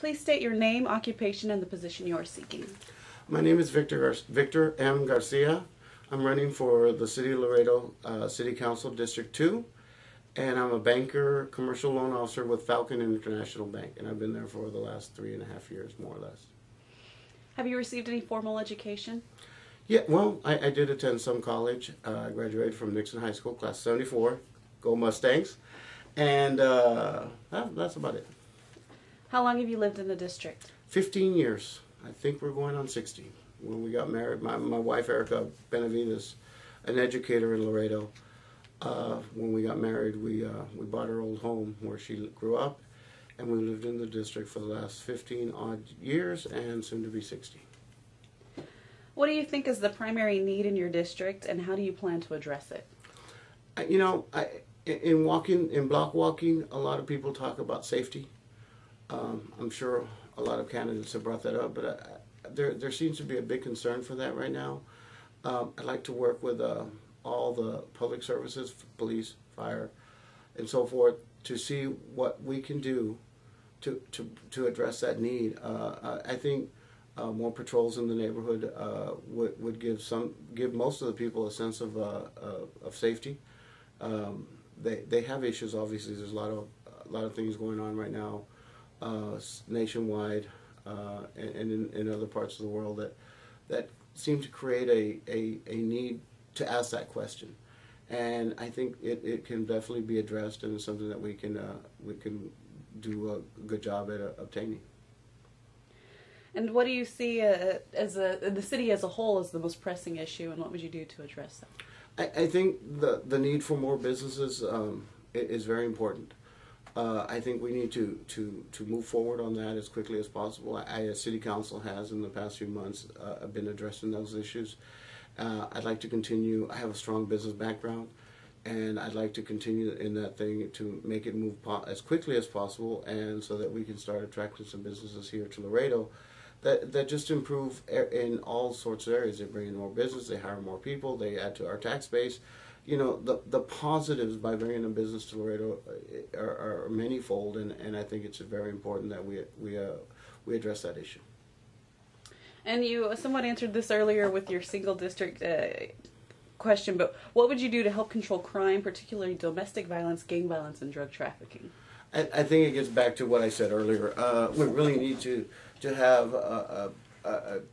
Please state your name, occupation, and the position you are seeking. My name is Victor M. Garcia. I'm running for the City of Laredo City Council District 2, and I'm a banker, commercial loan officer with Falcon International Bank, and I've been there for the last 3.5 years, more or less. Have you received any formal education? Yeah, well, I did attend some college. I graduated from Nixon High School, class 74, Go Mustangs, and that's about it. How long have you lived in the district? 15 years. I think we're going on 16. When we got married, my wife Erica Benavides, an educator in Laredo, when we got married, we bought our old home where she grew up, and we lived in the district for the last 15 odd years and soon to be 60. What do you think is the primary need in your district, and how do you plan to address it? In block walking, a lot of people talk about safety. I'm sure a lot of candidates have brought that up, but there seems to be a big concern for that right now. I'd like to work with all the public services, police, fire, and so forth, to see what we can do to address that need. I think more patrols in the neighborhood would give most of the people a sense of safety. They have issues. Obviously, there's a lot of things going on right now nationwide and in other parts of the world that seem to create a need to ask that question. And I think it can definitely be addressed, and it's something that we can do a good job at obtaining. And what do you see as the city as a whole as the most pressing issue, and what would you do to address that? I think the need for more businesses is very important. I think we need to move forward on that as quickly as possible. As City Council has in the past few months been addressing those issues. I'd like to continue. I have a strong business background, and I'd like to continue in that thing to make it move as quickly as possible, and so that we can start attracting some businesses here to Laredo that just improve in all sorts of areas. They bring in more business, they hire more people, they add to our tax base. You know, the positives by bringing a business to Laredo are manyfold, and I think it's very important that we address that issue. And you somewhat answered this earlier with your single district question, but what would you do to help control crime, particularly domestic violence, gang violence, and drug trafficking? I think it gets back to what I said earlier. We really need to have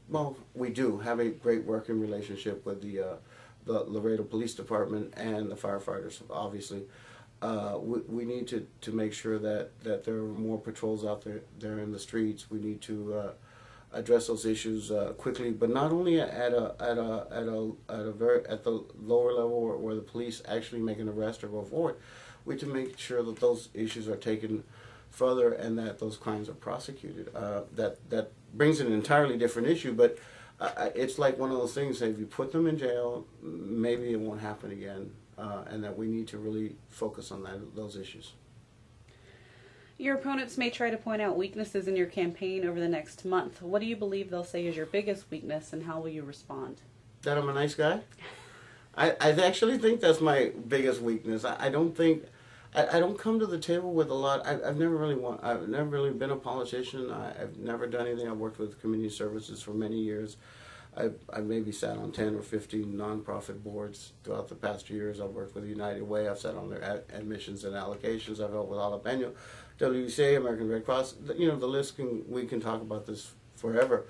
well, we do have a great working relationship with the Laredo Police Department and the firefighters, obviously. We need to make sure that there are more patrols out there in the streets. We need to address those issues quickly, but not only at the lower level where the police actually make an arrest or go forward. We need to make sure that those issues are taken further and that those crimes are prosecuted. That brings an entirely different issue, but it's like one of those things that if you put them in jail, maybe it won't happen again, and that we need to really focus on those issues. Your opponents may try to point out weaknesses in your campaign over the next month. What do you believe they'll say is your biggest weakness, and how will you respond? That I'm a nice guy? I actually think that's my biggest weakness. I don't come to the table with a lot. I've never really been a politician. I've never done anything. I've worked with community services for many years. I've maybe sat on 10 or 15 nonprofit boards throughout the past years. I've worked with United Way. I've sat on their admissions and allocations. I've helped with Jalapeno, WCA, American Red Cross. You know, the list we can talk about this forever.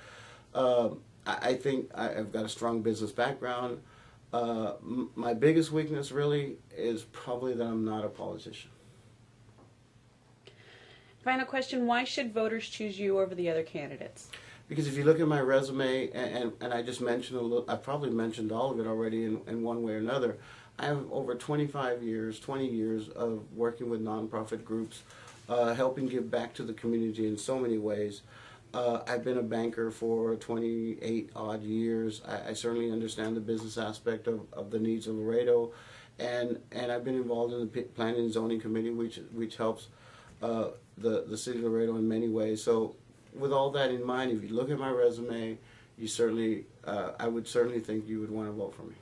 I think I've got a strong business background. My biggest weakness really is probably that I'm not a politician. Final question, why should voters choose you over the other candidates? Because if you look at my resume, and I just mentioned a little, I probably mentioned all of it already in one way or another. I have over 20 years of working with nonprofit groups, helping give back to the community in so many ways. I've been a banker for 28 odd years. I certainly understand the business aspect of the needs of Laredo, and I've been involved in the Planning and Zoning Committee, which helps the city of Laredo in many ways. So with all that in mind, if you look at my resume, you certainly I would certainly think you would want to vote for me.